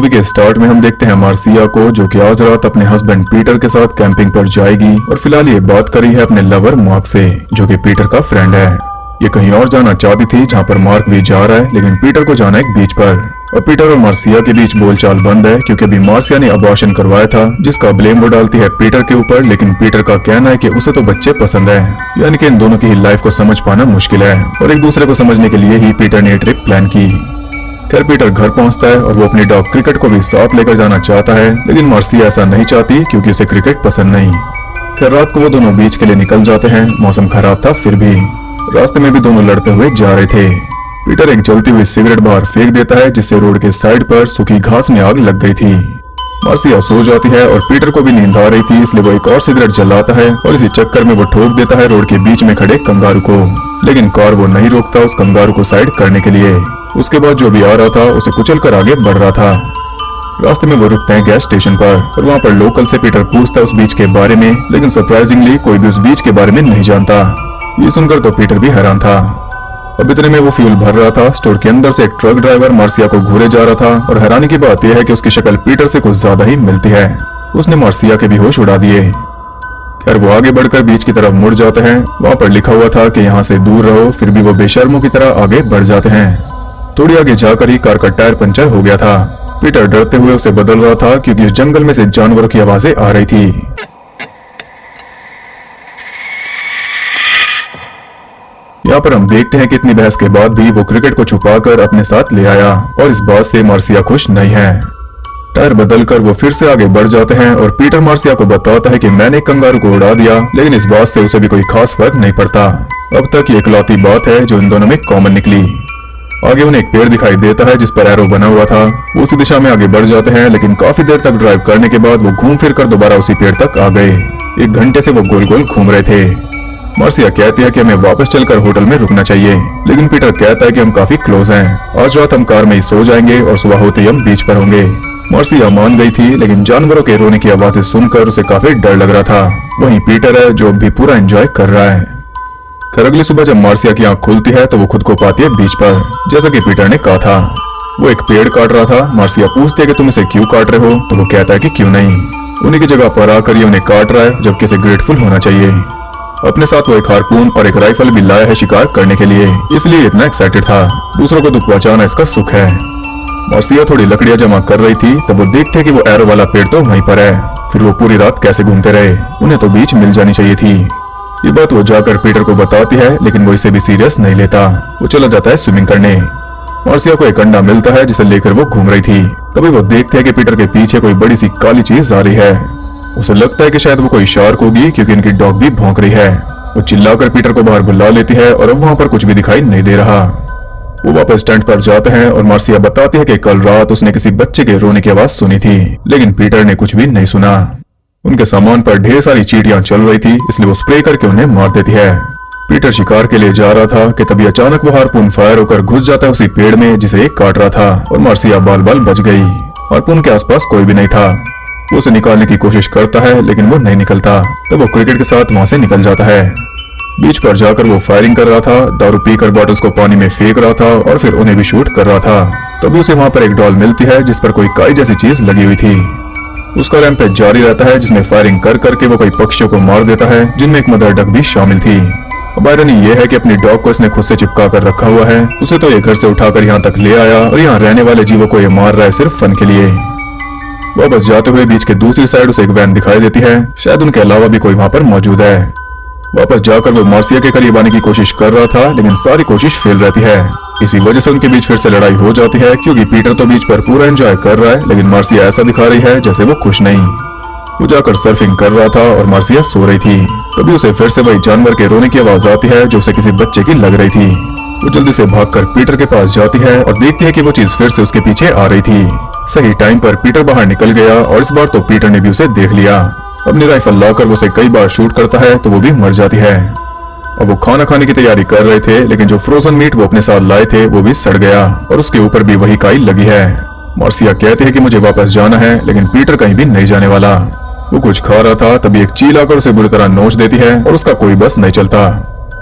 Movie के start में हम देखते हैं मार्सिया को, जो कि आज रात अपने हस्बैंड पीटर के साथ कैंपिंग पर जाएगी और फिलहाल ये बात कर रही है अपने लवर मार्क से, जो कि पीटर का फ्रेंड है। ये कहीं और जाना चाहती थी जहाँ पर मार्क भी जा रहा है, लेकिन पीटर को जाना है बीच पर। और पीटर और मार्सिया के बीच बोलचाल बंद है, क्योंकि अभी मार्सिया ने अबॉर्शन करवाया था, जिसका ब्लेम वो डालती है पीटर के ऊपर। लेकिन पीटर का कहना है कि उसे तो बच्चे पसंद है, यानी कि इन दोनों की ही लाइफ को समझ पाना मुश्किल है और एक दूसरे को समझने के लिए ही पीटर ने ट्रिप प्लान की। खैर पीटर घर पहुंचता है और वो अपनी डॉग क्रिकेट को भी साथ लेकर जाना चाहता है, लेकिन मार्सिया ऐसा नहीं चाहती क्योंकि उसे क्रिकेट पसंद नहीं। खैर रात को वो दोनों बीच के लिए निकल जाते हैं। मौसम खराब था, फिर भी रास्ते में भी दोनों लड़ते हुए जा रहे थे। पीटर एक जलती हुई सिगरेट बाहर फेंक देता है, जिससे रोड के साइड पर सूखी घास में आग लग गई थी। मार्सिया सो जाती है और पीटर को भी नींद आ रही थी, इसलिए वो एक और सिगरेट जलाता है और इसी चक्कर में वो ठोक देता है रोड के बीच में खड़े कंगारू को। लेकिन कार वो नहीं रोकता उस कंगारू को साइड करने के लिए। उसके बाद जो भी आ रहा था उसे कुचलकर आगे बढ़ रहा था। रास्ते में वो रुकते हैं गैस स्टेशन पर और वहाँ पर लोकल से पीटर पूछता है उस बीच के बारे में, लेकिन सरप्राइजिंगली कोई भी उस बीच के बारे में नहीं जानता। ये सुनकर तो पीटर भी हैरान था। अब इतने में वो फ्यूल भर रहा था। स्टोर के अंदर से एक ट्रक ड्राइवर मार्सिया को घूरे जा रहा था और हैरानी की बात यह है कि उसकी शक्ल पीटर से कुछ ज्यादा ही मिलती है। उसने मार्सिया के भी होश उड़ा दिए। खैर वो आगे बढ़कर बीच की तरफ मुड़ जाते हैं। वहाँ पर लिखा हुआ था कि यहाँ से दूर रहो, फिर भी वो बेशर्मों की तरह आगे बढ़ जाते हैं। थोड़ी आगे जाकर ही कार का टायर पंचर हो गया था। पीटर डरते हुए उसे बदल रहा था, क्योंकि उस जंगल में से जानवरों की आवाजें आ रही थी। यहाँ पर हम देखते हैं कि इतनी बहस के बाद भी वो क्रिकेट को छुपाकर अपने साथ ले आया और इस बात से मार्सिया खुश नहीं है। टायर बदलकर वो फिर से आगे बढ़ जाते हैं और पीटर मार्सिया को बताता है कि मैंने कंगारू को उड़ा दिया, लेकिन इस बात से उसे भी कोई खास फर्क नहीं पड़ता। अब तक ये इकलौती बात है जो इन दोनों में कॉमन निकली। आगे उन्हें एक पेड़ दिखाई देता है जिस पर एरो बना हुआ था। वो उसी दिशा में आगे बढ़ जाते हैं, लेकिन काफी देर तक ड्राइव करने के बाद वो घूम फिर कर दोबारा उसी पेड़ तक आ गए। 1 घंटे से वो गोल गोल घूम रहे थे। मार्सिया कहती है कि हमें वापस चलकर होटल में रुकना चाहिए, लेकिन पीटर कहता है कि हम काफी क्लोज हैं। आज रात हम कार में ही सो जाएंगे और सुबह होते ही हम बीच पर होंगे। मार्सिया मान गई थी, लेकिन जानवरों के रोने की आवाजें सुनकर उसे काफी डर लग रहा था। वहीं पीटर है जो भी पूरा एंजॉय कर रहा है। खैर अगली सुबह जब मार्सिया की आंख खुलती है तो वो खुद को पाती है बीच पर, जैसा कि पीटर ने कहा था। वो एक पेड़ काट रहा था। मार्सिया पूछती है कि तुम इसे क्यों काट रहे हो, तो वो कहता है कि क्यों नहीं। उन्हीं की जगह पर आकर ये उन्हें काट रहा है, जबकि इसे ग्रेटफुल होना चाहिए। अपने साथ वो एक हारपून और एक राइफल भी लाया है शिकार करने के लिए, इसलिए इतना एक्साइटेड था। दूसरों को दुख पहुंचाना इसका सुख है। मार्सिया थोड़ी लकड़ियां जमा कर रही थी तब वो देखते हैं कि वो एरो वाला पेड़ तो वहीं पर है। फिर वो पूरी रात कैसे घूमते रहे, उन्हें तो बीच मिल जानी चाहिए थी। ये बात वो जाकर पीटर को बताती है, लेकिन वो इसे भी सीरियस नहीं लेता। वो चला जाता है स्विमिंग करने। मार्सिया को एक अंडा मिलता है जिसे लेकर वो घूम रही थी। तभी वो देखते हैं कि पीटर के पीछे कोई बड़ी सी काली चीज आ रही है। उसे लगता है कि शायद वो कोई शार्क होगी, क्योंकि इनकी डॉग भी भौंक रही है। वो चिल्लाकर पीटर को बाहर बुला लेती है और अब वहाँ पर कुछ भी दिखाई नहीं दे रहा। वो वापस टेंट पर जाते हैं और मार्सिया बताती है कि कल रात उसने किसी बच्चे के रोने की आवाज सुनी थी, लेकिन पीटर ने कुछ भी नहीं सुना। उनके सामान पर ढेर सारी चींटियां चल रही थी, इसलिए वो स्प्रे करके उन्हें मार देती है। पीटर शिकार के लिए जा रहा था कि तभी अचानक वो हारपून फायर होकर घुस जाता है उसी पेड़ में जिसे एक काट रहा था और मार्सिया बाल बाल बच गई। हारपून के आसपास कोई भी नहीं था। वो उसे निकालने की कोशिश करता है, लेकिन वो नहीं निकलता। तब वो क्रिकेट के साथ वहां से निकल जाता है। बीच पर जाकर वो फायरिंग कर रहा था, दारू पीकर बॉटल्स को पानी में फेंक रहा था और फिर उन्हें भी शूट कर रहा था। तभी उसे वहां पर एक डॉल मिलती है जिस पर कोई काई जैसी चीज लगी हुई थी। उसका रैम्पेज जारी रहता है, जिसमें फायरिंग कर करके वो कई पक्षियों को मार देता है, जिनमें एक मदर डक भी शामिल थी। अब आयरनी ये है कि अपनी डॉग को इसने खुद से चिपका कर रखा हुआ है। उसे तो ये घर से उठाकर यहाँ तक ले आया और यहाँ रहने वाले जीवों को ये मार रहा है सिर्फ फन के लिए। वापस जाते हुए बीच के दूसरी साइड उसे एक वैन दिखाई देती है। शायद उनके अलावा भी कोई वहाँ पर मौजूद है। वापस जाकर वो मार्सिया के करीब आने की कोशिश कर रहा था, लेकिन सारी कोशिश फेल रहती है। इसी वजह से उनके बीच फिर से लड़ाई हो जाती है, क्योंकि पीटर तो बीच पर पूरा एंजॉय कर रहा है, लेकिन मार्सिया ऐसा दिखा रही है जैसे वो खुश नहीं। वो जाकर सर्फिंग कर रहा था और मार्सिया सो रही थी। तभी उसे फिर से वही जानवर के रोने की आवाज आती है जो उसे किसी बच्चे की लग रही थी। वो जल्दी से भागकर पीटर के पास जाती है और देखती है कि वो चीज फिर से उसके पीछे आ रही थी। सही टाइम पर पीटर बाहर निकल गया और इस बार तो पीटर ने भी उसे देख लिया। अपनी राइफल लाकर वो उसे कई बार शूट करता है तो वो भी मर जाती है। अब वो खाना खाने की तैयारी कर रहे थे, लेकिन जो फ्रोजन मीट वो अपने साथ लाए थे वो भी सड़ गया और उसके ऊपर भी वही काई लगी है। मार्सिया कहती है कि मुझे वापस जाना है, लेकिन पीटर कहीं भी नहीं जाने वाला। वो कुछ खा रहा था, तभी एक चील आकर उसे बुरी तरह नोच देती है और उसका कोई बस नहीं चलता।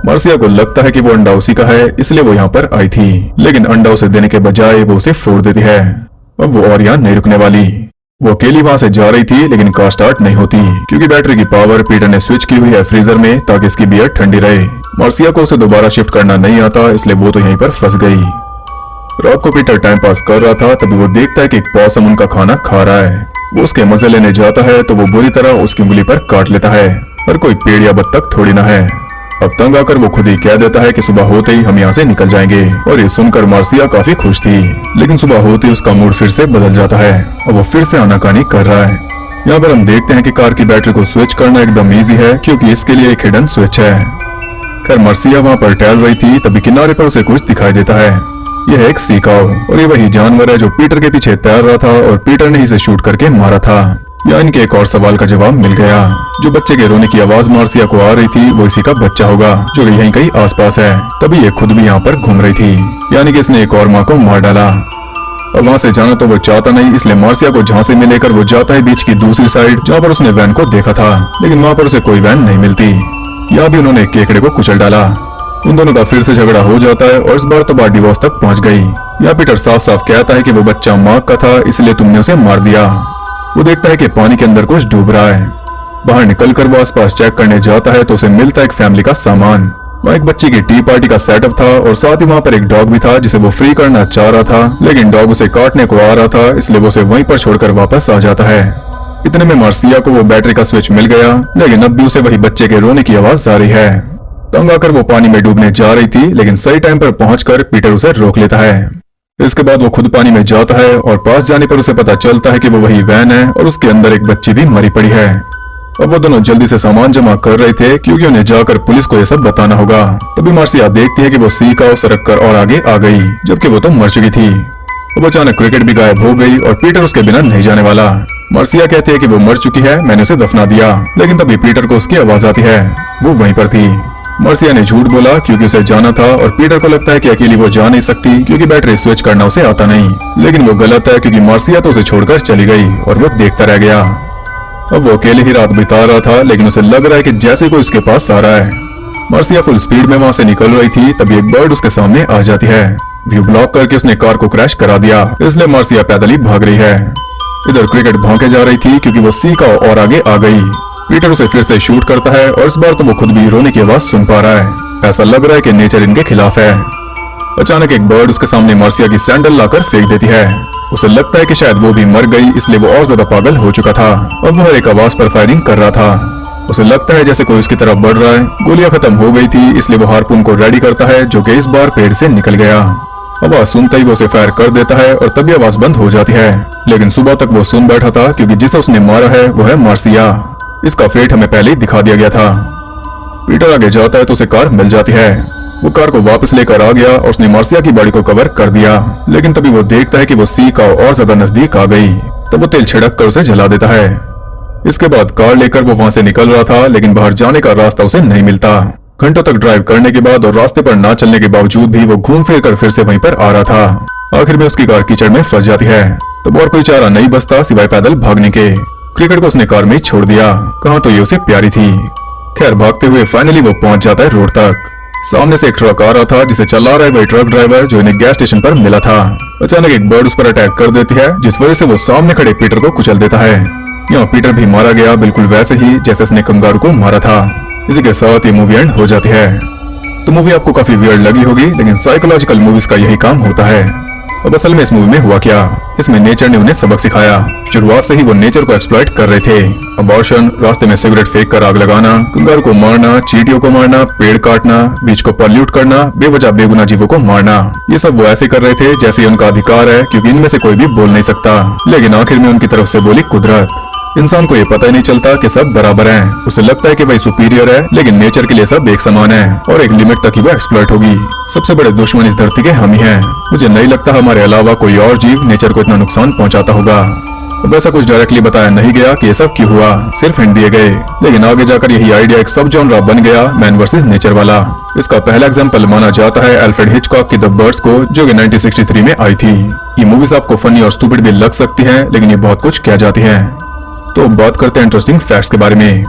मार्सिया को लगता है कि वो अंडा उसी का है, इसलिए वो यहाँ पर आई थी, लेकिन अंडा उसे देने के बजाय वो उसे फोड़ देती है। अब वो और यहाँ नहीं रुकने वाली। वो अकेली वहां से जा रही थी लेकिन कार स्टार्ट नहीं होती क्योंकि बैटरी की पावर पीटर ने स्विच की हुई है फ्रीजर में ताकि इसकी बियर ठंडी रहे। मार्सिया को उसे दोबारा शिफ्ट करना नहीं आता इसलिए वो तो यहीं पर फंस गई। रात को पीटर टाइम पास कर रहा था तभी वो देखता है कि एक पॉसम उनका खाना खा रहा है। वो उसके मजे लेने जाता है तो वो बुरी तरह उसकी उंगली पर काट लेता है। पर कोई पेड़ या बत्तख थोड़ी ना है। अब तंग आकर वो खुद ही कह देता है कि सुबह होते ही हम यहाँ से निकल जाएंगे और ये सुनकर मार्सिया काफी खुश थी। लेकिन सुबह होते ही उसका मूड फिर से बदल जाता है और वो फिर से आनाकानी कर रहा है। यहाँ पर हम देखते हैं कि कार की बैटरी को स्विच करना एकदम इजी है क्योंकि इसके लिए एक हिडन स्विच है। खैर मार्सिया वहाँ पर टहल रही थी तभी किनारे पर उसे कुछ दिखाई देता है। यह है एक सी काऊ और ये वही जानवर है जो पीटर के पीछे तैर रहा था और पीटर ने इसे शूट करके मारा था। या इनके एक और सवाल का जवाब मिल गया। जो बच्चे के रोने की आवाज मार्सिया को आ रही थी वो इसी का बच्चा होगा जो यहीं कहीं आसपास है। तभी ये खुद भी यहाँ पर घूम रही थी यानी कि इसने एक और माँ को मार डाला। अब वहाँ से जाना तो वो चाहता नहीं इसलिए मार्सिया को झांसे में लेकर वो जाता है बीच की दूसरी साइड जहाँ पर उसने वैन को देखा था। लेकिन वहाँ पर उसे कोई वैन नहीं मिलती। यहाँ भी उन्होंने केकड़े को कुचल डाला। उन दोनों का फिर से झगड़ा हो जाता है और इस बार तो बात डिवोर्स तक पहुंच गई। यहाँ पीटर साफ साफ कहता है कि वो बच्चा माँ का था इसलिए तुमने उसे मार दिया। वो देखता है कि पानी के अंदर कुछ डूब रहा है। बाहर निकलकर वो आसपास चेक करने जाता है तो उसे मिलता है एक फैमिली का सामान। वहाँ एक बच्ची की टी पार्टी का सेटअप था और साथ ही वहाँ पर एक डॉग भी था जिसे वो फ्री करना चाह रहा था लेकिन डॉग उसे काटने को आ रहा था इसलिए वो उसे वहीं पर छोड़कर वापस आ जाता है। इतने में मार्सिया को वो बैटरी का स्विच मिल गया लेकिन अब भी उसे वही बच्चे के रोने की आवाज आ रही है। तंग आकर वो पानी में डूबने जा रही थी लेकिन सही टाइम पर पहुंचकर पीटर उसे रोक लेता है। इसके बाद वो खुद पानी में जाता है और पास जाने पर उसे पता चलता है कि वो वही वैन है और उसके अंदर एक बच्ची भी मरी पड़ी है। अब वो दोनों जल्दी से सामान जमा कर रहे थे क्योंकि उन्हें जाकर पुलिस को यह सब बताना होगा। तभी मार्सिया देखती है कि वो सी का सरक कर और आगे आ गई जबकि वो तो मर चुकी थी। अब अचानक क्रिकेट भी गायब हो गई और पीटर उसके बिना नहीं जाने वाला। मार्सिया कहती है कि वो मर चुकी है, मैंने उसे दफना दिया। लेकिन तभी पीटर को उसकी आवाज आती है। वो वहीं पर थी। मार्सिया ने झूठ बोला क्योंकि उसे जाना था और पीटर को लगता है कि अकेली वो जा नहीं सकती क्योंकि बैटरी स्विच करना उसे आता नहीं। लेकिन वो गलत है क्योंकि मार्सिया तो उसे छोड़कर चली गई और वो देखता रह गया। अब वो अकेले ही रात बिता रहा था लेकिन उसे लग रहा है कि जैसे कोई उसके पास आ रहा है। मार्सिया फुल स्पीड में वहां से निकल रही थी तभी एक बर्ड उसके सामने आ जाती है। व्यू ब्लॉक करके उसने कार को क्रैश करा दिया इसलिए मार्सिया पैदल ही भाग रही है। इधर क्रिकेट भौंके जा रही थी क्योंकि वो सी का और आगे आ गई। पीटर उसे फिर से शूट करता है और इस बार तो वो खुद भी रोने की आवाज सुन पा रहा है। ऐसा लग रहा है कि नेचर इनके खिलाफ है। अचानक एक बर्ड उसके सामने मार्सिया की सैंडल लाकर फेंक देती है। उसे लगता है कि शायद वो भी मर गई इसलिए वो और ज्यादा पागल हो चुका था और वो हर एक आवाज पर फायरिंग कर रहा था। उसे लगता है जैसे कोई उसकी तरफ बढ़ रहा है। गोलियां खत्म हो गई थी इसलिए वो हार्पून को रेडी करता है जो कि इस बार पेड़ से निकल गया। आवाज सुनते ही वो उसे फायर कर देता है और तभी आवाज बंद हो जाती है। लेकिन सुबह तक वो सुन बैठा था क्योंकि जिसे उसने मारा है वो है मार्सिया। इसका फेट हमें पहले ही दिखा दिया गया था। पीटर आगे जाता है तो उसे कार मिल जाती है। वो कार को वापस लेकर आ गया और उसने मार्सिया की बॉडी को कवर कर दिया। लेकिन तभी वो देखता है कि वो सी का और ज्यादा नजदीक आ गई तो वो तेल छिड़क कर उसे जला देता है। इसके बाद कार लेकर वो वहां से निकल रहा था लेकिन बाहर जाने का रास्ता उसे नहीं मिलता। घंटों तक ड्राइव करने के बाद और रास्ते पर ना चलने के बावजूद भी वो घूम फिर कर फिर से वहीं पर आ रहा था। आखिर में उसकी कार कीचड़ में फंस जाती है तो और कोई चारा नहीं बचता सिवाय पैदल भागने के। क्रिकेट को उसने कार में ही छोड़ दिया। कहाँ तो ये उसे प्यारी थी। खैर भागते हुए फाइनली वो पहुंच जाता है रोड तक। सामने से एक ट्रक आ रहा था जिसे चला रहा है वही ट्रक ड्राइवर जो इन्हें गैस स्टेशन पर मिला था। अचानक एक बर्ड उस पर अटैक कर देती है जिस वजह से वो सामने खड़े पीटर को कुचल देता है। यहाँ पीटर भी मारा गया बिल्कुल वैसे ही जैसे उसने कंगारू को मारा था। इसी के साथ ये मूवी एंड हो जाती है। तो मूवी आपको काफी वियर्ड लगी होगी लेकिन साइकोलॉजिकल मूवीज का यही काम होता है। अब असल में इस मूवी में हुआ क्या, इसमें नेचर ने उन्हें सबक सिखाया। शुरुआत से ही वो नेचर को एक्सप्लॉइट कर रहे थे। अबॉर्शन, रास्ते में सिगरेट फेंक कर आग लगाना, कंगारू को मारना, चींटियों को मारना, पेड़ काटना, बीच को पॉल्यूट करना, बेवजह बेगुनाह जीवों को मारना, ये सब वो ऐसे कर रहे थे जैसे उनका अधिकार है क्योंकि इनमें से कोई भी बोल नहीं सकता। लेकिन आखिर में उनकी तरफ से बोली कुदरत। इंसान को ये पता ही नहीं चलता कि सब बराबर हैं। उसे लगता है कि वही सुपीरियर है लेकिन नेचर के लिए सब एक समान है और एक लिमिट तक ही वो एक्सप्लॉइट होगी। सबसे बड़े दुश्मन इस धरती के हम ही हैं। मुझे नहीं लगता हमारे अलावा कोई और जीव नेचर को इतना नुकसान पहुंचाता होगा। वैसा कुछ डायरेक्टली बताया नहीं गया कि ये सब क्यों हुआ, सिर्फ हिंट दिए गए। लेकिन आगे जाकर यही आइडिया एक सब जॉनरा बन गया, मैन वर्सेस नेचर वाला। इसका पहला एग्जांपल माना जाता है अल्फ्रेड हिचकॉक की द बर्ड्स को जो कि 1963 में आई थी। ये मूवीज आपको फनी और स्टूपिड भी लग सकती है लेकिन ये बहुत कुछ कह जाती है। तो बात करते हैं इंटरेस्टिंग फैक्ट्स के बारे में।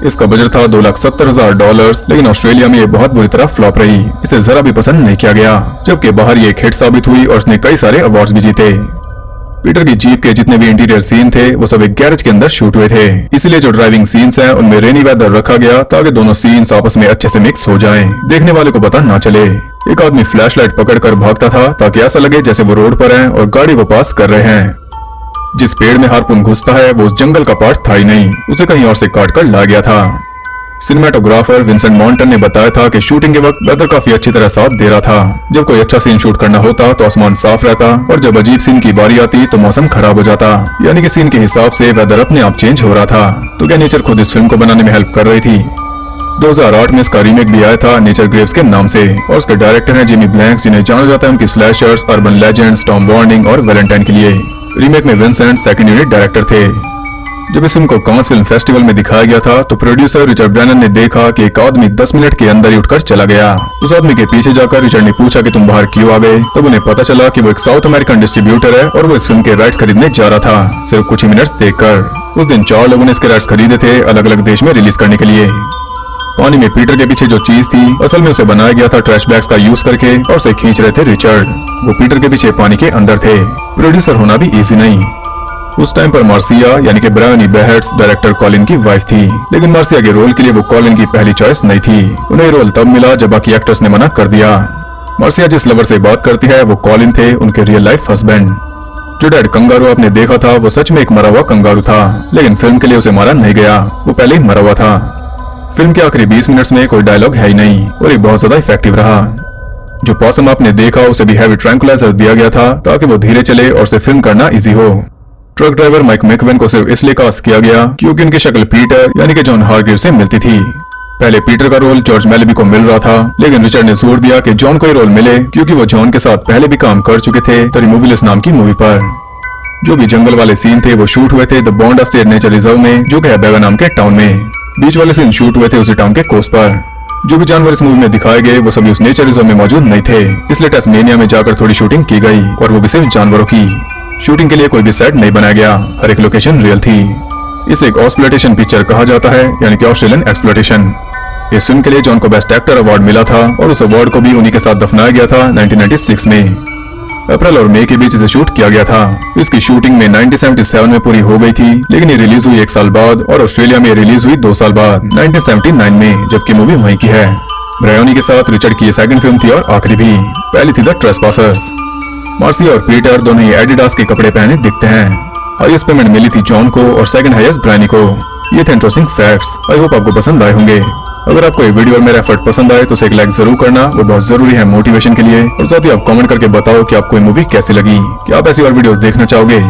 इसका बजट था $2,70,000 लेकिन ऑस्ट्रेलिया में ये बहुत बुरी तरह फ्लॉप रही। इसे जरा भी पसंद नहीं किया गया जबकि बाहर ये एक हिट साबित हुई और इसने कई सारे अवार्ड्स भी जीते। पीटर की जीप के जितने भी इंटीरियर सीन थे वो सब एक गैरेज के अंदर शूट हुए थे, इसीलिए जो ड्राइविंग सीन्स हैं उनमें रेनी वेदर रखा गया ताकि दोनों सीन्स आपस में अच्छे से मिक्स हो जाएं, देखने वाले को पता ना चले। एक आदमी फ्लैशलाइट पकड़कर भागता था ताकि ऐसा लगे जैसे वो रोड पर हैं और गाड़ी को पास कर रहे हैं। जिस पेड़ में हार्पून घुसता है वो उस जंगल का पार्ट था ही नहीं, उसे कहीं और से काट कर ला गया था। सिनेमेटोग्राफर विंसेंट मॉन्टन ने बताया था कि शूटिंग के वक्त वेदर काफी अच्छी तरह साथ दे रहा था। जब कोई अच्छा सीन शूट करना होता तो आसमान साफ रहता और जब अजीब सीन की बारी आती तो मौसम खराब हो जाता, यानी कि सीन के हिसाब से वेदर अपने आप चेंज हो रहा था। तो क्या नेचर खुद इस फिल्म को बनाने में हेल्प कर रही थी? 2008 में इसका रीमेक भी आया था नेचर ग्रेव्स के नाम से, और उसके डायरेक्टर हैं जिमी ब्लैंक्स, जिन्हें जाना जाता है उनकी slashers, urban legends, Tom warning और वैलेंटाइन के लिए। रीमेक में विंसेंट सेकंड यूनिट डायरेक्टर थे। जब इस फिल्म को कांस फिल्म फेस्टिवल में दिखाया गया था तो प्रोड्यूसर रिचर्ड ब्रैनन ने देखा कि एक आदमी 10 मिनट के अंदर ही उठकर चला गया। उस आदमी के पीछे जाकर रिचर्ड ने पूछा कि तुम बाहर क्यों आ गए? तब उन्हें पता चला कि वो एक साउथ अमेरिकन डिस्ट्रीब्यूटर है और वो इस फिल्म के राइट्स खरीदने जा रहा था, सिर्फ कुछ ही मिनट्स देखकर। उस दिन 4 लोगों ने इसके राइट्स खरीदे थे अलग अलग देश में रिलीज करने के लिए। पानी में पीटर के पीछे जो चीज थी असल में उसे बनाया गया था ट्रैश बैग्स का यूज करके, और उसे खींच रहे थे रिचर्ड। वो पीटर के पीछे पानी के अंदर थे। प्रोड्यूसर होना भी इजी नहीं। उस टाइम पर मार्सिया यानी कि ब्रायनी बेहेट्स डायरेक्टर कॉलिन की वाइफ थी, लेकिन मार्सिया के रोल के लिए वो कॉलिन की पहली चॉइस नहीं थी। उन्हें रोल तब मिला जब बाकी एक्टर्स ने मना कर दिया। मार्सिया जिस लवर से बात करती है वो कॉलिन थे, उनके रियल लाइफ हस्बैंड। जो डेड कंगारू आपने देखा था वो सच में एक मरा हुआ कंगारू था, लेकिन फिल्म के लिए उसे मारा नहीं गया, वो पहले ही मरा हुआ था। फिल्म के आखिरी 20 मिनट्स में कोई डायलॉग है ही नहीं और ये बहुत ज्यादा इफेक्टिव रहा। जो पॉसम आपने देखा उसे भी हैवी ट्रैंकुलाइजर दिया गया था ताकि वो धीरे चले और उसे फिल्म करना इजी हो। ट्रक ड्राइवर माइक मैकवेन को सिर्फ इसलिए कास्ट किया गया क्योंकि उनकी शक्ल पीटर यानी कि जॉन हार्ग्रीव से मिलती थी। पहले पीटर का रोल जॉर्ज मेलेबी को मिल रहा था, लेकिन रिचर्ड ने जोर दिया कि जॉन को ये रोल मिले क्योंकि वो जॉन के साथ पहले भी काम कर चुके थे द रिमूवलिस्ट नाम की मूवी पर। जो भी जंगल वाले सीन थे वो शूट हुए थे the bond state nature reserve में, जो कि है बेगा नाम के टाउन में। बीच वाले सीन शूट हुए थे उसी टाउन के कोस्ट पर। जो भी जानवर इस मूवी में दिखाए गए वो सभी उस नेचर रिजर्व में मौजूद नहीं थे, इसलिए टेस्मेनिया में जाकर थोड़ी शूटिंग की गई, और वो भी सिर्फ जानवरों की। शूटिंग के लिए कोई भी सेट नहीं बनाया गया, हर एक लोकेशन रियल थी। इसे एक ऑक्सप्लॉयटेशन पिक्चर कहा जाता है, यानी कि ऑस्ट्रेलियन एक्सप्लॉयटेशन। इस फिल्म के लिए जॉन को बेस्ट एक्टर अवार्ड मिला था और उस अवार्ड को भी उन्हीं के साथ दफनाया गया था 1996 में। अप्रैल और मई के बीच इसे शूट किया गया था। इसकी शूटिंग में 1977 में पूरी हो गई थी, लेकिन ये रिलीज हुई 1 साल बाद, और ऑस्ट्रेलिया में रिलीज हुई 2 साल बाद 1979 में, जबकि मूवी वहीं की है। ब्रायोनी के साथ रिचर्ड की ये सेकंड फिल्म थी और आखिरी भी। पहली थी द ट्रेसपासर्स। मार्सिया और पीटर दोनों ही एडिडास के कपड़े पहने दिखते हैं। हाईएस्ट पेमेंट मिली थी जॉन को और सेकंड हाईएस्ट ब्रायनी को। ये थे इंटरेस्टिंग फैक्ट्स। आई होप आपको पसंद आए होंगे। अगर आपको ये वीडियो और मेरा एफर्ट पसंद आए तो उसे एक लाइक जरूर करना, वो बहुत जरूरी है मोटिवेशन के लिए। और साथ ही आप कमेंट करके बताओ कि आपको ये मूवी कैसी लगी, क्या आप ऐसी और वीडियोस देखना चाहोगे।